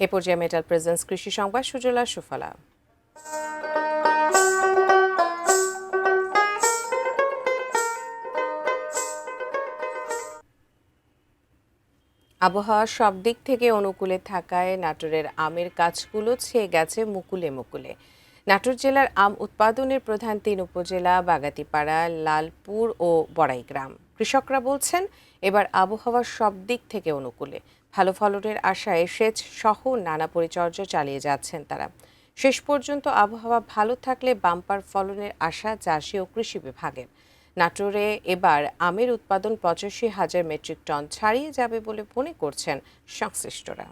এ পর্যায়ে metal presence কৃষি সংবাদ সুজলা সুফলা। আবহাওয়া সব দিক থেকে অনুকূলে থাকায় নাটোরের আমের গাছগুলো ছেয়ে গেছে মুকুলে মুকুলে। নাটোর জেলার আম উৎপাদনের প্রধান ৩ উপজেলা বাগাতিপাড়া, লালপুর ও বড়াইগ্রাম। কৃষকরা বলছেন এবার আবহাওয়া সব দিক থেকে অনুকূলে। ভালো ফলনের আশায় সেচ সহ নানা পরিচর্যা চালিয়ে যাচ্ছেন তারা। শেষ পর্যন্ত আবহাওয়া ভালো থাকলে বাম্পার ফলনের আশা চাষি ও কৃষি বিভাগের। নাটোরে এবার আমের উৎপাদন ৮৫,০০০ মেট্রিক টন ছাড়িয়ে যাবে বলে মনে করছেন সংশ্লিষ্টরা।